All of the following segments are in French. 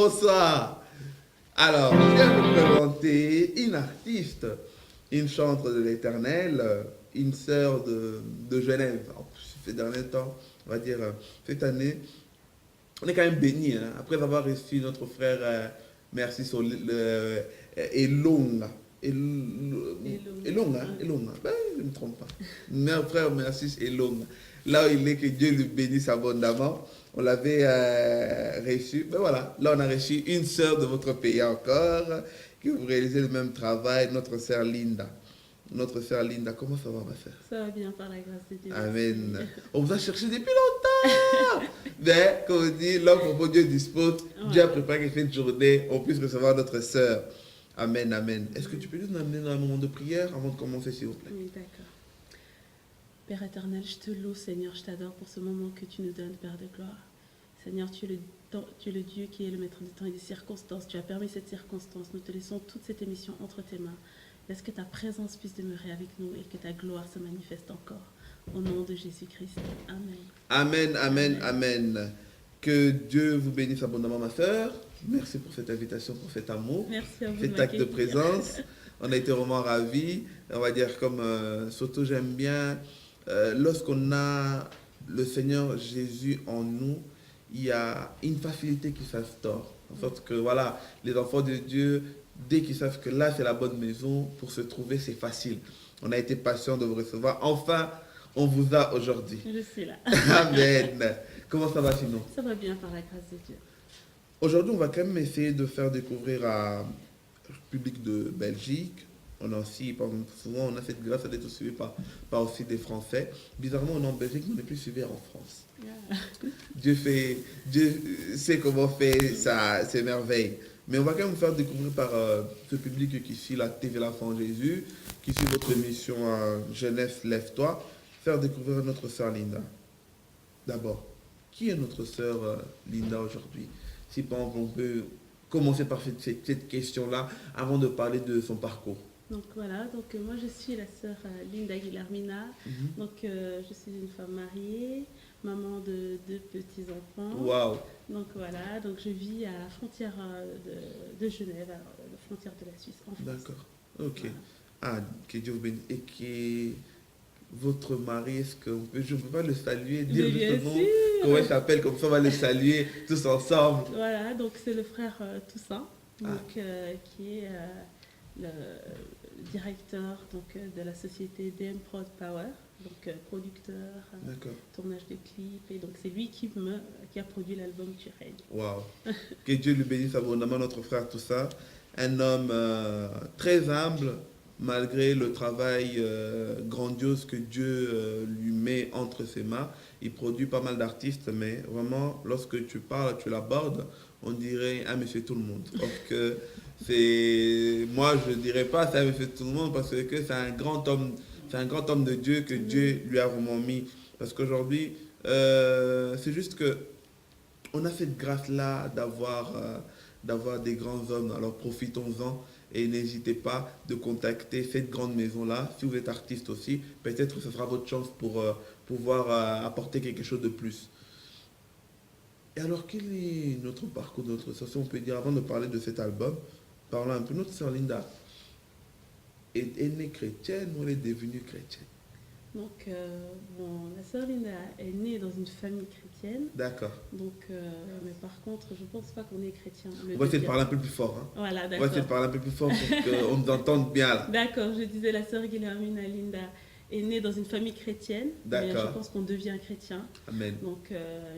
bonsoir. Alors, je viens vous présenter une artiste, une chantre de l'Éternel, une sœur de Genève. En plus, ces derniers temps, on va dire cette année, on est quand même béni, hein, après avoir reçu notre frère, merci, sur Elonga. Elonga, Elonga, ben, je ne me trompe pas. Mon frère Merci Elonga. Là où il est, que Dieu le bénisse abondamment. On l'avait reçu. Ben voilà, là on a reçu une sœur de votre pays encore, qui vous réalisez le même travail, notre sœur Linda. Notre sœur Linda, comment ça va, ma sœur? Ça va bien par la grâce de Dieu. Amen. Merci. On vous a cherché depuis longtemps. Mais, comme on dit, l'homme pour bon Dieu dispose. Ouais. Dieu a préparé cette journée, on puisse recevoir notre sœur. Amen, amen. Est-ce que tu peux nous amener dans un moment de prière avant de commencer, s'il vous plaît? Oui, d'accord. Père éternel, je te loue, Seigneur, je t'adore pour ce moment que tu nous donnes, Père de gloire. Seigneur, tu es le Dieu qui est le maître du temps et des circonstances. Tu as permis cette circonstance. Nous te laissons toute cette émission entre tes mains. Laisse que ta présence puisse demeurer avec nous et que ta gloire se manifeste encore. Au nom de Jésus-Christ. Amen. Amen, amen, amen. Que Dieu vous bénisse abondamment, ma sœur. Merci pour cette invitation, pour cet amour, Merci à vous cet acte de présence. On a été vraiment ravis. On va dire comme, surtout j'aime bien, lorsqu'on a le Seigneur Jésus en nous, il y a une facilité qui s'instaure. En sorte que voilà, les enfants de Dieu, dès qu'ils savent que là c'est la bonne maison, pour se trouver c'est facile. On a été patient de vous recevoir. Enfin, on vous a aujourd'hui. Je suis là. Amen. Comment ça va sinon? Ça va bien par la grâce de Dieu. Aujourd'hui, on va quand même essayer de faire découvrir au public de Belgique. On a aussi, souvent, on a cette grâce d'être suivi par aussi des Français. Bizarrement, on est en Belgique, mais on est plus suivi en France. Yeah. Dieu sait comment faire ses merveilles. Mais on va quand même vous faire découvrir par ce public qui suit la TV L'Enfant Jésus, qui suit votre émission Jeunesse, lève-toi, faire découvrir notre sœur Linda. D'abord, qui est notre sœur Linda aujourd'hui? Si par exemple on peut commencer par cette question-là avant de parler de son parcours. Donc voilà, donc moi je suis la sœur Linda Guillermina. Donc je suis une femme mariée, maman de 2 petits-enfants. Waouh! Donc voilà, donc je vis à la frontière de Genève, à la frontière de la Suisse, en France. D'accord, ok. Voilà. Ah, que Dieu vous bénisse. Et qui est votre mari, est-ce que je ne peux pas le saluer, dire Mais bien juste le nom, sûr. comment il s'appelle, comme ça on va le saluer tous ensemble. Voilà, donc c'est le frère Toussaint, donc, qui est le directeur donc, de la société DM Prod Power, donc producteur, tournage de clips, et donc c'est lui qui a produit l'album Tu règnes. Waouh! Que Dieu lui bénisse abondamment, notre frère Toussaint. Un homme très humble, malgré le travail grandiose que Dieu lui met entre ses mains. Il produit pas mal d'artistes, mais vraiment, lorsque tu parles, tu l'abordes, on dirait un monsieur tout le monde. Parce que moi, je ne dirais pas c'est un monsieur tout le monde, parce que c'est un grand homme de Dieu que Dieu lui a vraiment mis. Parce qu'aujourd'hui, c'est juste que on a cette grâce-là d'avoir des grands hommes, alors profitons-en et n'hésitez pas de contacter cette grande maison-là. Si vous êtes artiste aussi, peut-être que ce sera votre chance pour pouvoir apporter quelque chose de plus. Et alors, quel est notre parcours, notre sœur? On peut dire, avant de parler de cet album, parlons un peu. Notre sœur Linda est née chrétienne ou elle est devenue chrétienne? Donc, la sœur Linda est née dans une famille chrétienne. D'accord. Donc, mais par contre, je ne pense pas qu'on est chrétien. On va essayer de parler un peu plus fort. Hein. Voilà, d'accord. On va essayer de parler un peu plus fort pour qu'on nous entende bien là. D'accord, je disais la sœur Guillermina Linda est née dans une famille chrétienne. Mais je pense qu'on devient chrétien. Amen. Donc,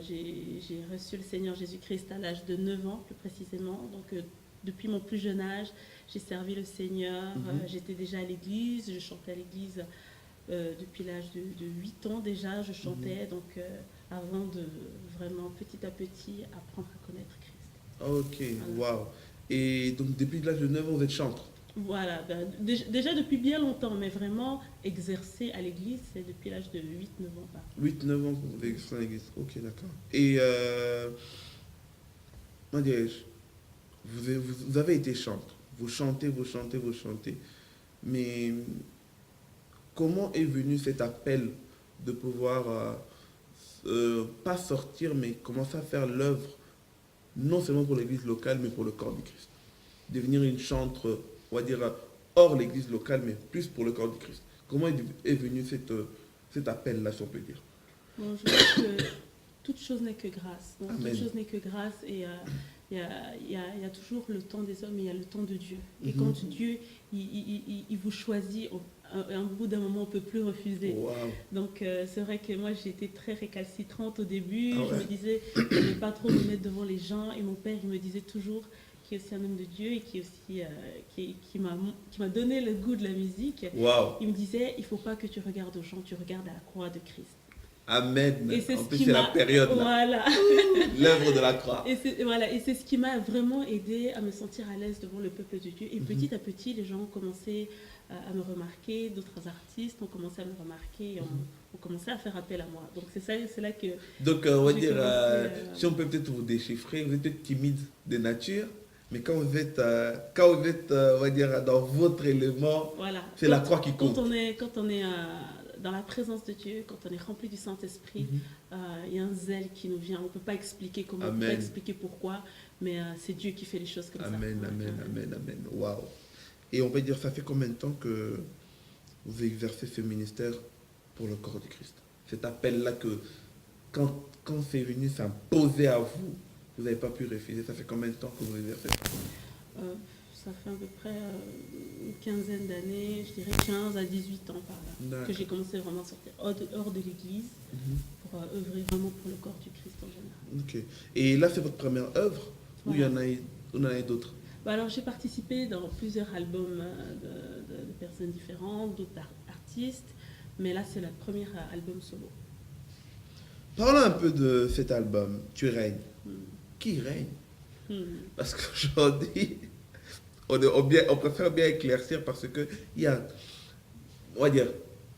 j'ai reçu le Seigneur Jésus-Christ à l'âge de 9 ans, plus précisément. Donc, depuis mon plus jeune âge, j'ai servi le Seigneur. J'étais déjà à l'église, je chantais à l'église. Depuis l'âge de 8 ans déjà, je chantais, donc avant de vraiment petit à petit apprendre à connaître Christ. Ok, waouh. Wow. Et donc depuis l'âge de 9 ans, vous êtes chantre? Voilà, déjà depuis bien longtemps, mais vraiment exercer à l'église, c'est depuis l'âge de 8-9 ans. 8-9 ans que vous exercez à l'église, ok, d'accord. Et, comment dirais-je, vous avez été chantre, vous chantez, mais comment est venu cet appel de pouvoir, pas sortir, mais commencer à faire l'œuvre non seulement pour l'église locale, mais pour le corps du Christ. Devenir une chantre, on va dire, hors l'église locale, mais plus pour le corps du Christ. Comment est venu cet appel-là, si on peut dire? Bon, je pense que toute chose n'est que grâce. Donc, Amen. toute chose n'est que grâce et il y a toujours le temps des hommes et il y a le temps de Dieu. Et Mhm. quand Dieu, il vous choisit, à un bout d'un moment, on ne peut plus refuser. Wow. Donc, c'est vrai que moi, j'ai été très récalcitrante au début. Ah Je ouais. me disais, je n'aimais pas trop me mettre devant les gens. Et mon père, il me disait toujours, qui est aussi un homme de Dieu et qui, est aussi, qui m'a donné le goût de la musique. Wow. Il me disait, il ne faut pas que tu regardes aux gens, tu regardes à la croix de Christ. Amen. Et c'est En ce plus, qui c'est la m'a... période, là. Voilà. L'œuvre de la croix. Et c'est ce qui m'a vraiment aidé à me sentir à l'aise devant le peuple de Dieu. Et petit à petit, les gens ont commencé à me remarquer, d'autres artistes ont commencé à me remarquer et ont commencé à faire appel à moi. Donc c'est là que Donc, on va j'ai dire, commencé, si on peut peut-être vous déchiffrer, vous êtes peut-être timide de nature, mais quand vous êtes, on va dire, dans votre élément, voilà. c'est la croix qui compte. Quand on est dans la présence de Dieu, quand on est rempli du Saint-Esprit, il y a un zèle qui nous vient. On ne peut pas expliquer comment, on ne peut pas expliquer pourquoi, mais c'est Dieu qui fait les choses comme Amen, ça. amen, amen, amen. Waouh. Et on va dire, ça fait combien de temps que vous exercez ce ministère pour le corps du Christ? Cet appel-là que, quand c'est venu s'imposer à vous, vous n'avez pas pu refuser. Ça fait combien de temps que vous exercez? Ça fait à peu près une quinzaine d'années, je dirais 15 à 18 ans par là, que j'ai commencé vraiment à sortir hors de l'église pour œuvrer vraiment pour le corps du Christ en général. Ok. Et là, c'est votre première œuvre ou il y en a d'autres? Alors, j'ai participé dans plusieurs albums de personnes différentes, d'autres artistes, mais là, c'est le premier album solo. Parlons un peu de cet album, Tu règnes. Qui règne? Parce qu'aujourd'hui, on préfère bien éclaircir parce que on va dire,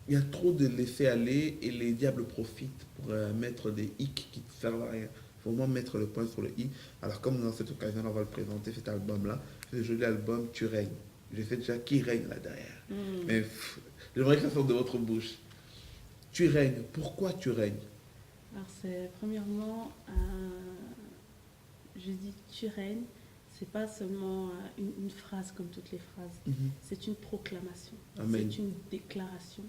il y a trop de laisser-aller et les diables profitent pour mettre des hicks qui ne servent à rien. Il faut vraiment mettre le point sur le i. Alors, comme dans cette occasion, on va le présenter, cet album-là, ce joli album, Tu règnes. Je sais déjà qui règne là derrière. Mais j'aimerais que ça sorte de votre bouche. Tu règnes. Pourquoi tu règnes? Alors, c'est premièrement, je dis tu règnes, c'est pas seulement une phrase comme toutes les phrases, c'est une proclamation, c'est une déclaration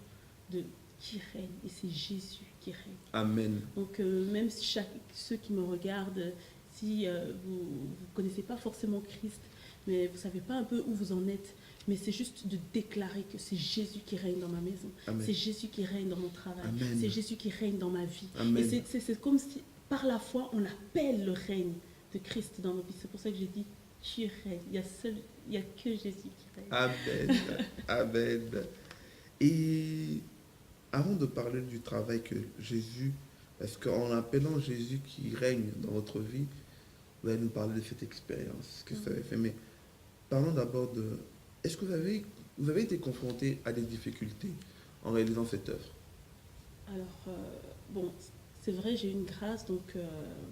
de qui règne, et c'est Jésus qui règne. Amen. Donc, même si ceux qui me regardent, si vous ne connaissez pas forcément Christ, mais vous ne savez pas un peu où vous en êtes, mais c'est juste de déclarer que c'est Jésus qui règne dans ma maison. C'est Jésus qui règne dans mon travail. C'est Jésus qui règne dans ma vie. Amen. Et c'est comme si, par la foi, on appelle le règne de Christ dans nos vies. C'est pour ça que j'ai dit, tu règnes. Il n'y a que Jésus qui règne. Amen. Amen. Et avant de parler du travail que Jésus, parce qu'en appelant Jésus qui règne dans votre vie, vous allez nous parler de cette expérience, ce que ça avait fait. Mais parlons d'abord de... Est-ce que vous avez été confronté à des difficultés en réalisant cette œuvre? Alors, bon, c'est vrai, j'ai eu une grâce. Donc,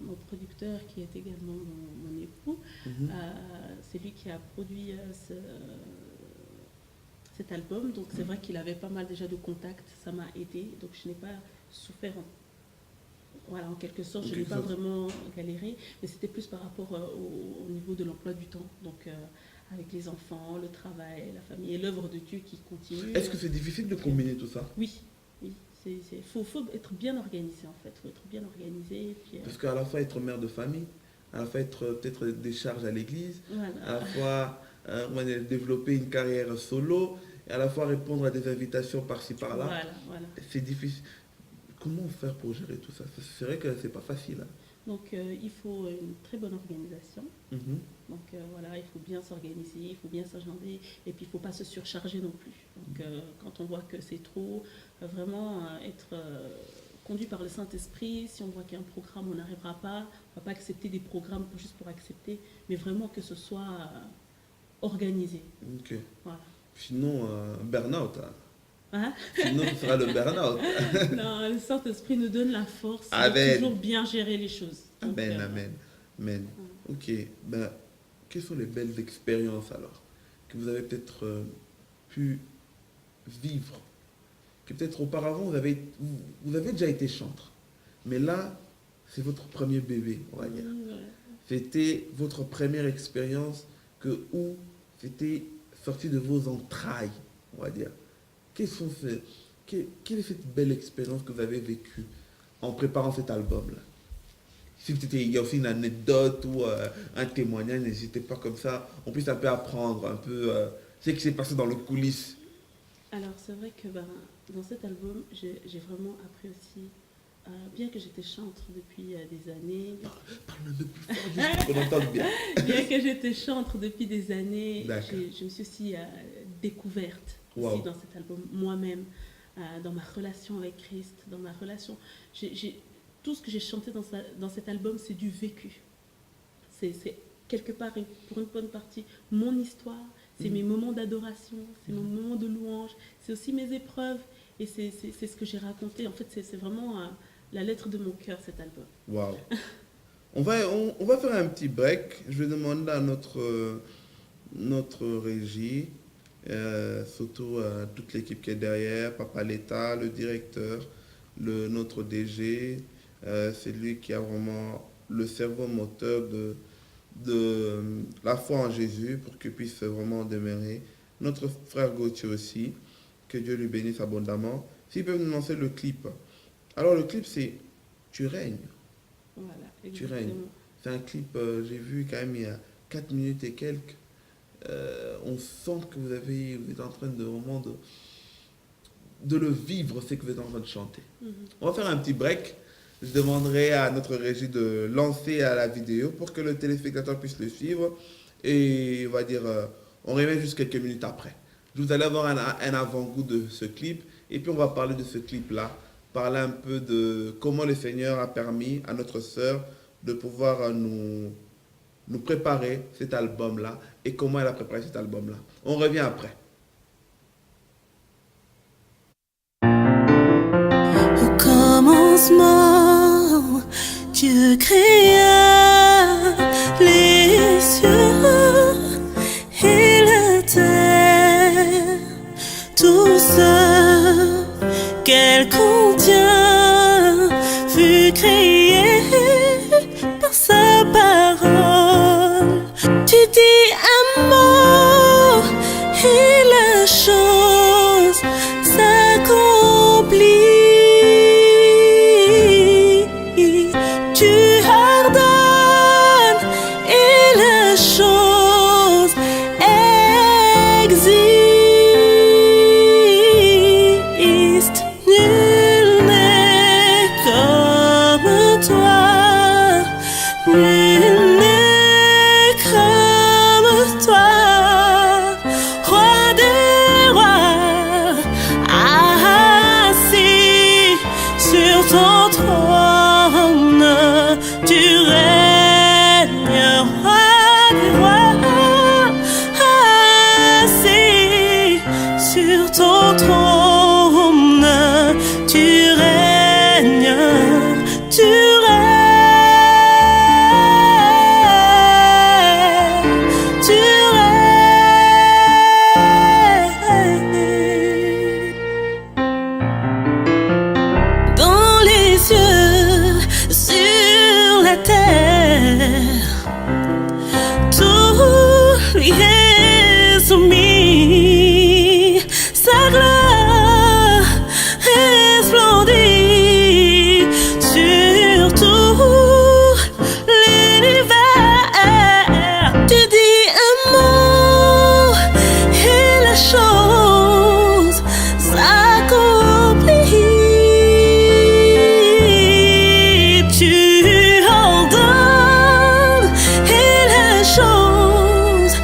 mon producteur, qui est également mon époux, c'est lui qui a produit cet album. Donc, c'est vrai qu'il avait pas mal déjà de contacts. Ça m'a aidé. Donc, je n'ai pas souffert voilà, en quelque sorte, je n'ai pas vraiment galéré, mais c'était plus par rapport au niveau de l'emploi du temps. Donc, avec les enfants, le travail, la famille et l'œuvre de Dieu qui continue. Est-ce que c'est difficile de combiner tout ça? Oui. Faut être bien organisé en fait. Il faut être bien organisé. Puis, parce qu'à la fois être mère de famille, à la fois être peut-être des charges à l'église, voilà. à la fois développer une carrière solo, et à la fois répondre à des invitations par-ci par-là. Voilà. C'est difficile. Comment faire pour gérer tout ça? C'est vrai que c'est pas facile. Hein. Donc, il faut une très bonne organisation. Donc, voilà, il faut bien s'organiser, il faut bien s'agender, et puis il ne faut pas se surcharger non plus. Donc, quand on voit que c'est trop, vraiment être conduit par le Saint-Esprit. Si on voit qu'il y a un programme, on n'arrivera pas. On ne va pas accepter des programmes juste pour accepter, mais vraiment que ce soit organisé. Ok. Voilà. Sinon, burn-out. Hein? Sinon, ce sera le burn-out. Non, le Saint-Esprit nous donne la force de toujours bien gérer les choses. Donc, amen. Ok. Ben, quelles sont les belles expériences alors que vous avez peut-être pu vivre? Que peut-être auparavant, vous avez déjà été chantre. Mais là, c'est votre premier bébé, on va dire. c'était votre première expérience où c'était sorti de vos entrailles, on va dire. Quelle est cette belle expérience que vous avez vécue en préparant cet album-là? Si il y a aussi une anecdote ou un témoignage, n'hésitez pas, comme ça, on puisse un peu apprendre un peu ce qui s'est passé dans le coulisses. Alors, c'est vrai que dans cet album, j'ai vraiment appris aussi, bien que j'étais chantre depuis des années. Parle un peu plus fort, juste pour qu'on entende bien. Bien que j'étais chantre depuis des années, D'accord. je me suis aussi découverte Wow. aussi dans cet album, moi-même, dans ma relation avec Christ, dans ma relation. Tout ce que j'ai chanté dans cet album, c'est du vécu. C'est quelque part, et pour une bonne partie, mon histoire, c'est mes moments d'adoration, c'est mon moment de louange, c'est aussi mes épreuves, et c'est ce que j'ai raconté. En fait, c'est vraiment la lettre de mon cœur, cet album. Waouh. On va faire un petit break. Je vais demander à notre régie, surtout à toute l'équipe qui est derrière, Papa Leta, le directeur, notre DG, c'est lui qui a vraiment le cerveau moteur de la foi en Jésus pour qu'il puisse vraiment demeurer. Notre frère Gauthier aussi, que Dieu lui bénisse abondamment. S'il peut nous lancer le clip. Alors le clip, c'est Tu règnes. Voilà, Tu exactement. règnes. C'est un clip, j'ai vu quand même il y a 4 minutes et quelques. On sent que vous êtes en train de vraiment de le vivre, ce que vous êtes en train de chanter. On va faire un petit break. Je demanderai à notre régie de lancer à la vidéo pour que le téléspectateur puisse le suivre. Et on va dire, on revient juste quelques minutes après. Vous allez avoir un avant-goût de ce clip. Et puis on va parler de ce clip-là. Parler un peu de comment le Seigneur a permis à notre sœur de pouvoir nous préparer cet album-là. Et comment elle a préparé cet album-là. On revient après. Au commencement, Dieu créa les cieux et la terre, tout ce qu'elle contient fut créé par sa parole. Tu dis un mot et la chose s'accomplit. Tu ordonnes et la chose existe. Nul n'est comme toi, nul n'est comme toi, roi des rois, assis sur ton trône, tu règnes, roi des rois, assis sur ton trône, tu règnes, tu règnes, tu règnes. Dans les cieux, sur la terre, tout lui est soumis. Sa gloire resplendit sur tout l'univers. Tu dis un mot et la chose s'accomplit. Tu ordonnes et la chose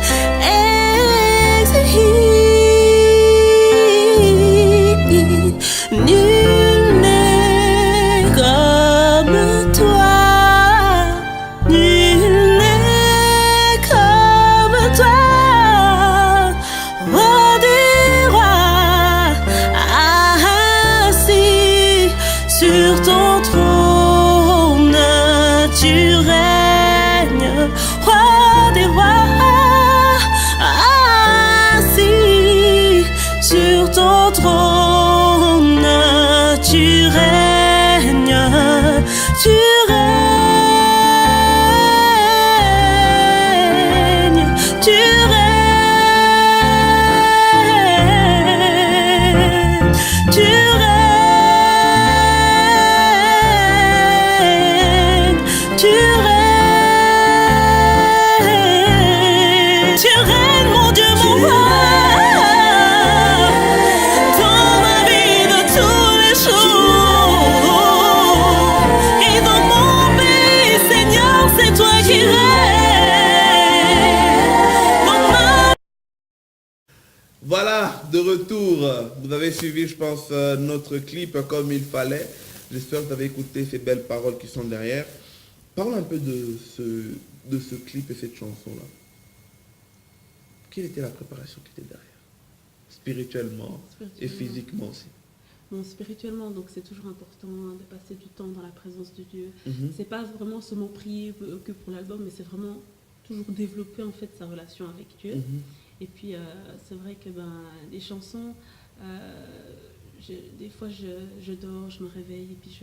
de retour. Vous avez suivi, je pense, notre clip comme il fallait. J'espère que vous avez écouté ces belles paroles qui sont derrière. Parlons un peu de ce clip et cette chanson-là. Quelle était la préparation qui était derrière? Spirituellement et physiquement aussi. Bon, spirituellement, donc c'est toujours important de passer du temps dans la présence de Dieu. Mhm. C'est pas vraiment seulement prier que pour l'album, mais c'est vraiment toujours développer en fait sa relation avec Dieu. Mhm. Et puis c'est vrai que les chansons, des fois je dors, je me réveille et puis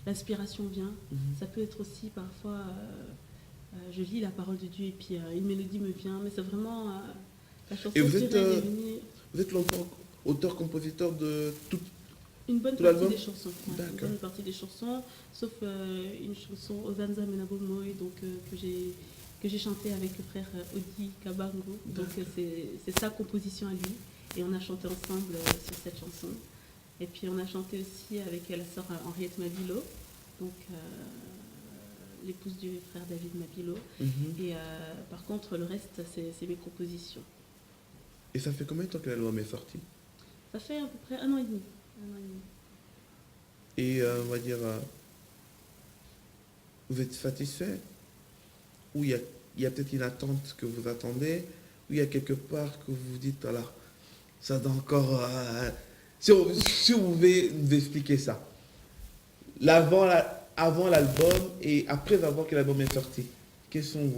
l'inspiration vient. Mhm. Ça peut être aussi parfois, je lis la parole de Dieu et puis une mélodie me vient, mais c'est vraiment la chanson Et qui est venue. vous êtes auteur-compositeur de tout. Une bonne Tout partie l'album? des chansons. Ouais, une D'accord. bonne partie des chansons, sauf une chanson Ozanza Menabomoy, donc que j'ai chanté avec le frère Odi Kabango. Donc c'est sa composition à lui. Et on a chanté ensemble sur cette chanson. Et puis on a chanté aussi avec la sœur Henriette Mabilo, donc l'épouse du frère David Mabilo. Mhm. Et par contre, le reste, c'est mes compositions. Et ça fait combien de temps que l'album est sorti? Ça fait à peu près 1 an et demi. 1 an et demi. Et on va dire, vous êtes satisfait? Ou il y a peut-être une attente que vous attendez? Ou il y a quelque part que vous vous dites, alors, ça doit encore... si vous pouvez nous expliquer ça. Avant l'album et après avoir que l'album est sorti, quelles sont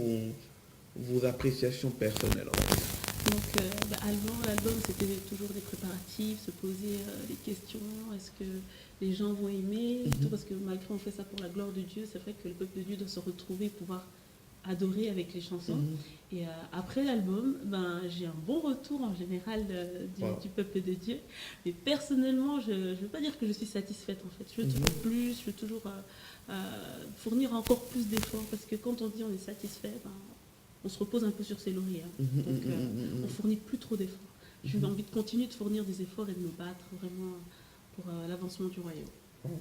vos appréciations personnelles, on va dire? Donc, avant l'album, c'était toujours des préparatifs, se poser des questions, est-ce que les gens vont aimer, et tout, parce que malgré on fait ça pour la gloire de Dieu, c'est vrai que le peuple de Dieu doit se retrouver, pouvoir adorer avec les chansons. Et après l'album, j'ai un bon retour en général du peuple de Dieu. Mais personnellement, je ne veux pas dire que je suis satisfaite en fait. Je veux toujours plus, je veux toujours fournir encore plus d'efforts, parce que quand on dit on est satisfait, on se repose un peu sur ses lauriers. Donc, on ne fournit plus trop d'efforts. J'ai envie de continuer de fournir des efforts et de me battre vraiment pour l'avancement du royaume. Voilà.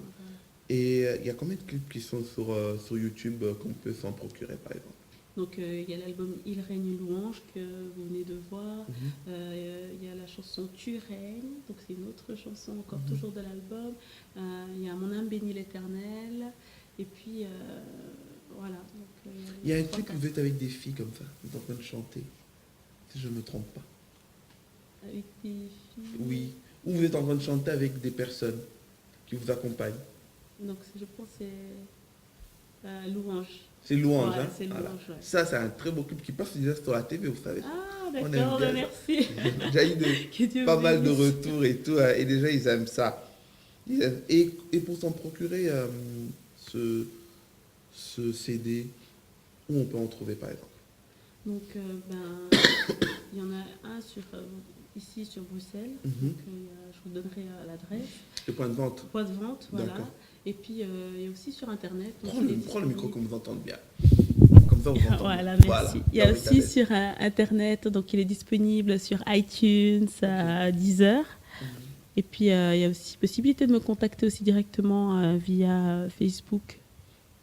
Et il y a combien de clips qui sont sur YouTube qu'on peut s'en procurer, par exemple? Donc, il y a l'album Il règne louange que vous venez de voir. Il y a la chanson Tu règnes, donc c'est une autre chanson encore toujours de l'album. Il y a Mon âme bénit l'Éternel. Et puis, voilà. Donc, Il y a un clip où vous êtes avec des filles comme ça, vous êtes en train de chanter, si je ne me trompe pas. Avec des filles. Oui, ou vous êtes en train de chanter avec des personnes qui vous accompagnent. Donc, je pense que c'est Louange. C'est Louange, Ouais, hein? c'est Louange, Voilà. ouais. Ça, c'est un très beau clip qui passe déjà sur la TV, vous savez. Ah, On aime d'accord, bien ça. merci. J'ai déjà eu Que Dieu pas mal de bénisse. retours et tout, et déjà ils aiment ça. Et pour s'en procurer ce CD, où on peut en trouver par exemple? Donc, il y en a un ici sur Bruxelles. Donc, je vous donnerai l'adresse. Le point de vente. Point de vente, voilà. D'accord. Et puis, il y a aussi sur Internet. Donc, Prends le micro qu'on vous entende bien. Comme ça, on vous entend Voilà, bien. merci. Voilà. Il y a Non, mais aussi t'as raison. sur Internet, donc il est disponible sur iTunes, Deezer. Et puis, il y a aussi possibilité de me contacter aussi directement via Facebook.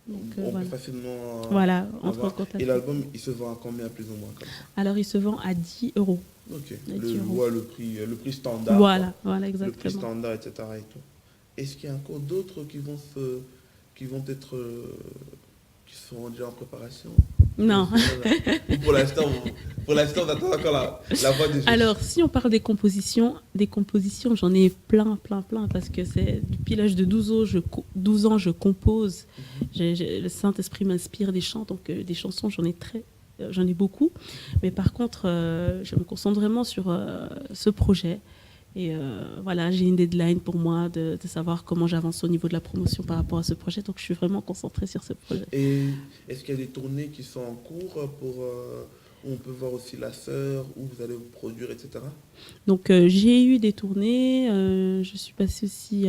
Donc, On voilà. peut facilement Voilà, entre en avoir. contact. Et l'album, il se vend à combien plus ou moins comme ça? Alors, il se vend à 10 €. Ok. À 10 €. Ouais, le prix standard. Voilà, quoi. voilà, Le prix exactement. standard, etc. Et tout. Est-ce qu'il y a encore d'autres qui vont être qui seront déjà en préparation? Non. Ou pour l'instant, on attend encore la voix de Jésus. Alors, si on parle des compositions, j'en ai plein, parce que c'est depuis l'âge de 12 ans, je compose. Le Saint-Esprit m'inspire des chants, donc des chansons, j'en ai beaucoup. Mais par contre, je me concentre vraiment sur ce projet. Et voilà, j'ai une deadline pour moi de savoir comment j'avance au niveau de la promotion par rapport à ce projet. Donc, je suis vraiment concentrée sur ce projet. Et est-ce qu'il y a des tournées qui sont en cours où on peut voir aussi la sœur, où vous allez vous produire, etc. Donc, j'ai eu des tournées. Je suis passée aussi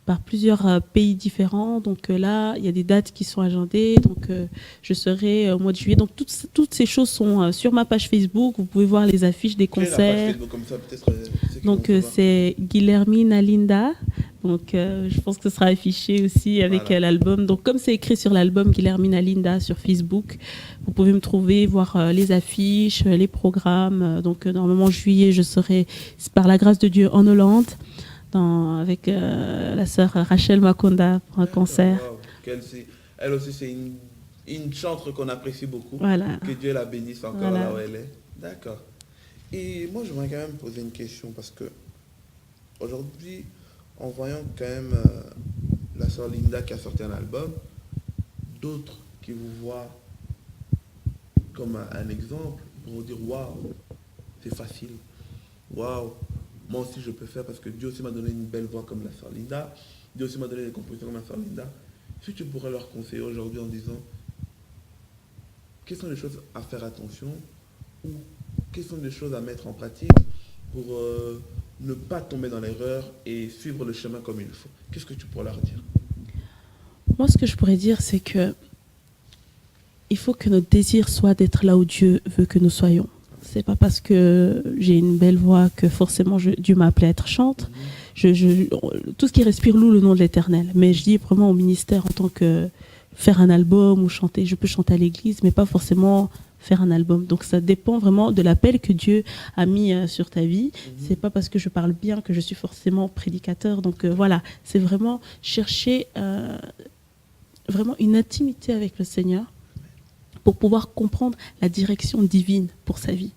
par plusieurs pays différents. Donc là, il y a des dates qui sont agendées. Donc, je serai au mois de juillet. Donc, toutes ces choses sont sur ma page Facebook. Vous pouvez voir les affiches des Quelle est la page concerts. Facebook, comme ça, peut-être, ceux qui Donc, vont savoir. c'est Guilhermina Linda Donc, je pense que ce sera affiché aussi avec Voilà. l'album. Donc, comme c'est écrit sur l'album Guilhermina Linda sur Facebook, vous pouvez me trouver, voir les affiches, les programmes. Donc, normalement, juillet, je serai, par la grâce de Dieu, en Hollande, avec la sœur Rachel Makonda pour un concert. Wow. Elle aussi, c'est une chanteuse qu'on apprécie beaucoup. Voilà. Que Dieu la bénisse encore Voilà. là où elle est. D'accord. Et moi, je voudrais quand même poser une question parce que aujourd'hui, en voyant quand même la sœur Linda qui a sorti un album, d'autres qui vous voient comme un exemple, ils vont vous dire waouh, c'est facile. Waouh, moi aussi je peux faire parce que Dieu aussi m'a donné une belle voix comme la sœur Linda. Dieu aussi m'a donné des compositions comme la sœur Linda. Si tu pourrais leur conseiller aujourd'hui en disant quelles sont les choses à faire attention ou quelles sont les choses à mettre en pratique pour ne pas tomber dans l'erreur et suivre le chemin comme il faut. Qu'est-ce que tu pourrais leur dire? Moi, ce que je pourrais dire, c'est que il faut que notre désir soit d'être là où Dieu veut que nous soyons. C'est pas parce que j'ai une belle voix que forcément Dieu m'a appelé à être chante. Tout ce qui respire loue le nom de l'Éternel. Mais je dis vraiment au ministère en tant que faire un album ou chanter. Je peux chanter à l'église, mais pas forcément faire un album. Donc ça dépend vraiment de l'appel que Dieu a mis sur ta vie. C'est pas parce que je parle bien que je suis forcément prédicateur. Donc voilà, c'est vraiment chercher vraiment une intimité avec le Seigneur pour pouvoir comprendre la direction divine pour sa vie.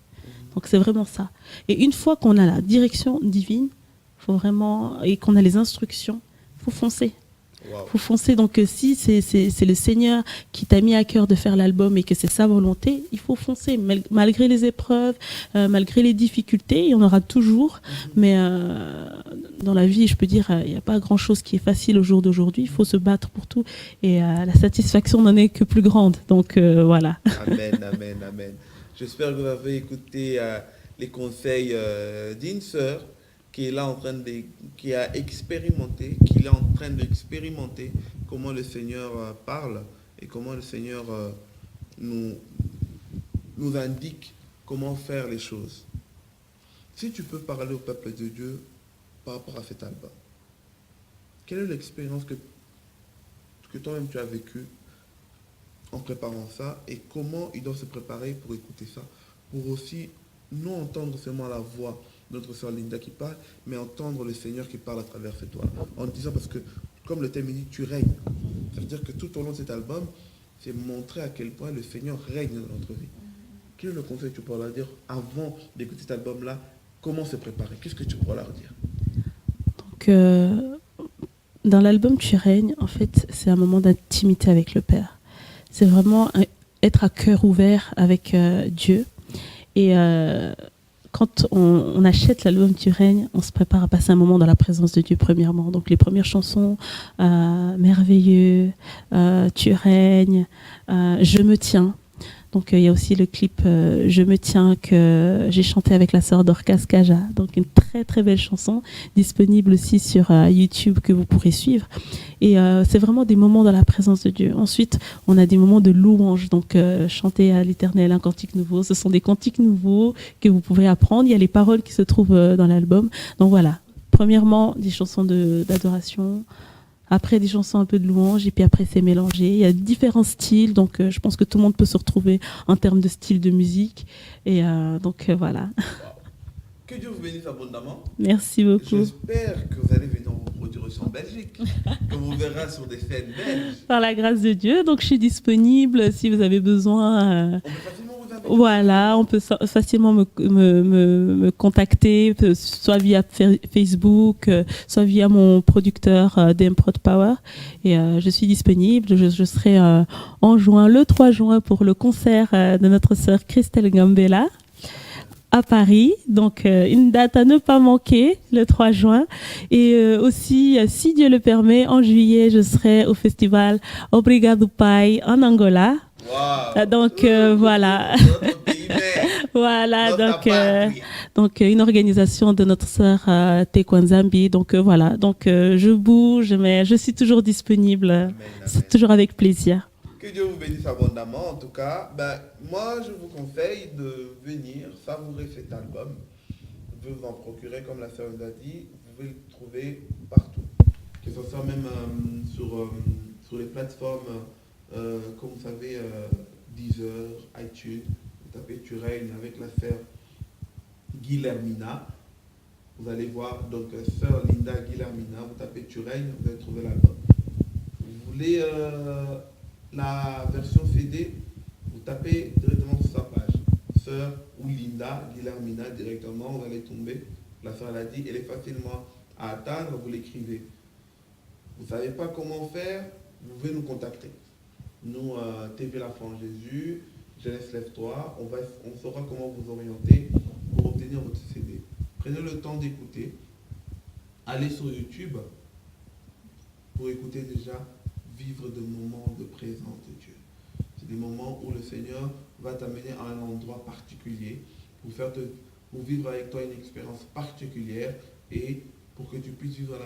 Donc c'est vraiment ça. Et une fois qu'on a la direction divine, faut vraiment, et qu'on a les instructions, faut foncer. Wow. Faut foncer. Donc si c'est le Seigneur qui t'a mis à cœur de faire l'album et que c'est sa volonté, il faut foncer malgré les épreuves, malgré les difficultés, il y en aura toujours. Mais dans la vie, je peux dire, il n'y a pas grand-chose qui est facile au jour d'aujourd'hui. Il faut se battre pour tout et la satisfaction n'en est que plus grande. Donc voilà. Amen, amen, amen. J'espère que vous avez écouté les conseils d'une sœur qui est là en train qui a expérimenté, qui est en train d'expérimenter comment le Seigneur parle et comment le Seigneur nous indique comment faire les choses. Si tu peux parler au peuple de Dieu par rapport à cet album, quelle est l'expérience que toi-même tu as vécue en préparant ça et comment ils doivent se préparer pour écouter ça, pour aussi non entendre seulement la voix de notre sœur Linda qui parle, mais entendre le Seigneur qui parle à travers cette voix. En disant, parce que comme le thème dit, tu règnes. Ça veut dire que tout au long de cet album, c'est montrer à quel point le Seigneur règne dans notre vie. Quel est le conseil que tu pourrais leur dire avant d'écouter cet album-là? Comment se préparer? Qu'est-ce que tu pourrais leur dire? Donc, dans l'album Tu règnes, en fait, c'est un moment d'intimité avec le Père. C'est vraiment être à cœur ouvert avec Dieu. Et quand on achète l'album Tu règnes, on se prépare à passer un moment dans la présence de Dieu premièrement. Donc les premières chansons, Merveilleux, Tu règnes, Je me tiens. Donc il y a aussi le clip Je me tiens que j'ai chanté avec la sœur Dorcas Kaja. Donc une très très belle chanson disponible aussi sur YouTube que vous pourrez suivre. Et c'est vraiment des moments dans la présence de Dieu. Ensuite, on a des moments de louange. Donc chanter à l'Éternel un cantique nouveau. Ce sont des cantiques nouveaux que vous pourrez apprendre. Il y a les paroles qui se trouvent dans l'album. Donc voilà. Premièrement, des chansons d'adoration. Après, des chansons un peu de louange, et puis après, c'est mélangé. Il y a différents styles, donc je pense que tout le monde peut se retrouver en termes de style de musique. Et donc, voilà. Wow. Que Dieu vous bénisse abondamment. Merci beaucoup. J'espère que vous allez venir vous produire aussi en Belgique, que vous verrez sur des scènes belges. Par la grâce de Dieu, donc je suis disponible si vous avez besoin. On peut facilement vous inviter. Voilà, on peut facilement me contacter, soit via Facebook, soit via mon producteur DM Prod Power. Et je suis disponible. Je serai en juin, le 3 juin, pour le concert de notre sœur Christelle Gambella à Paris. Donc, une date à ne pas manquer, le 3 juin. Et aussi, si Dieu le permet, en juillet, je serai au festival Obrigado Pai en Angola. Wow. Donc voilà. Voilà, donc une organisation de notre sœur Tekwanzambi. Donc voilà, donc je bouge, mais je suis toujours disponible. Amen, C'est toujours avec plaisir. Que Dieu vous bénisse abondamment. En tout cas, moi je vous conseille de venir savourer cet album. Vous pouvez vous en procurer, comme la sœur nous a dit, vous pouvez le trouver partout. que ce soit même sur les plateformes, comme vous savez, Deezer, iTunes. Vous tapez Tu règnes avec la sœur Guillermina. Vous allez voir, donc, sœur Linda Guillermina, vous tapez Tu règnes, vous allez trouver l'album. Vous voulez la version CD, vous tapez directement sur sa page. Sœur ou Linda Guillermina directement, vous allez tomber. La sœur l'a dit, elle est facilement à atteindre, vous l'écrivez. Vous ne savez pas comment faire, vous pouvez nous contacter. Nous, TV La Foi en Jésus, Jeunesse Lève-toi, on saura comment vous orienter pour obtenir votre CD. Prenez le temps d'écouter. Allez sur YouTube pour écouter déjà, vivre de moments de présence de Dieu. C'est des moments où le Seigneur va t'amener à un endroit particulier pour vivre avec toi une expérience particulière et pour que tu puisses vivre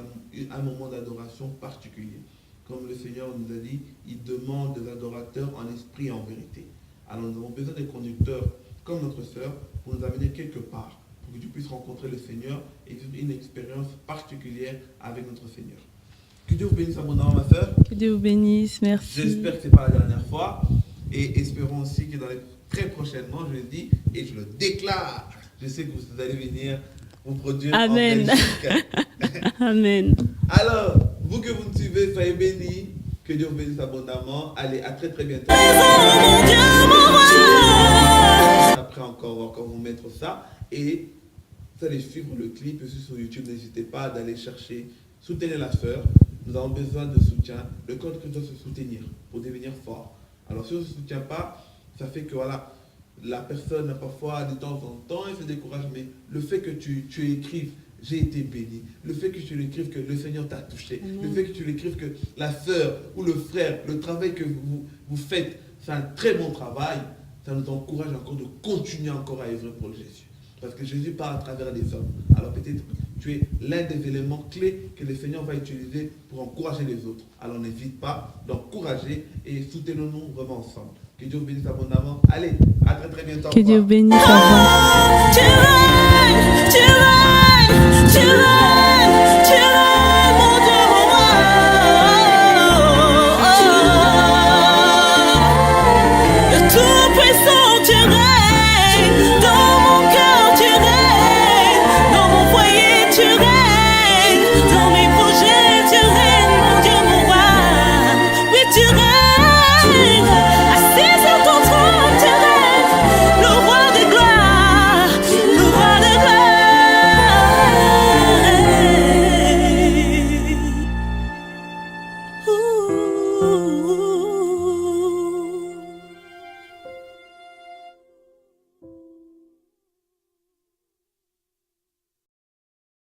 un moment d'adoration particulier. Comme le Seigneur nous a dit, il demande des adorateurs en esprit et en vérité. Alors nous avons besoin des conducteurs comme notre sœur pour nous amener quelque part, pour que tu puisses rencontrer le Seigneur et vivre une expérience particulière avec notre Seigneur. Que Dieu vous bénisse abondamment, ma sœur. Que Dieu vous bénisse, merci. J'espère que ce n'est pas la dernière fois. Et espérons aussi que très prochainement, je le dis et je le déclare, je sais que vous allez venir vous produire Amen. en Belgique. Amen. Alors, vous que vous me suivez, soyez bénis. Que Dieu vous bénisse abondamment. Allez, à très très bientôt. Après encore, on va encore vous mettre ça. Et vous allez suivre le clip aussi sur YouTube. N'hésitez pas d'aller chercher. Soutenez la sœur. Nous avons besoin de soutien. Le corps doit se soutenir pour devenir fort. Alors si on ne se soutient pas, ça fait que voilà, la personne parfois de temps en temps elle se décourage. Mais le fait que tu écrives j'ai été béni, le fait que tu l'écrives que le Seigneur t'a touché, le fait que tu l'écrives que la sœur ou le frère, le travail que vous faites, c'est un très bon travail, ça nous encourage encore de continuer encore à œuvrer pour Jésus. Parce que Jésus part à travers les hommes. Alors peut-être tu es l'un des éléments clés que le Seigneur va utiliser pour encourager les autres. Alors n'hésite pas d'encourager et soutenons-nous vraiment ensemble. Que Dieu vous bénisse abondamment. Allez, à très très bientôt. Que Dieu vous bénisse. Au revoir. Tu règnes, tu règnes, tu règnes.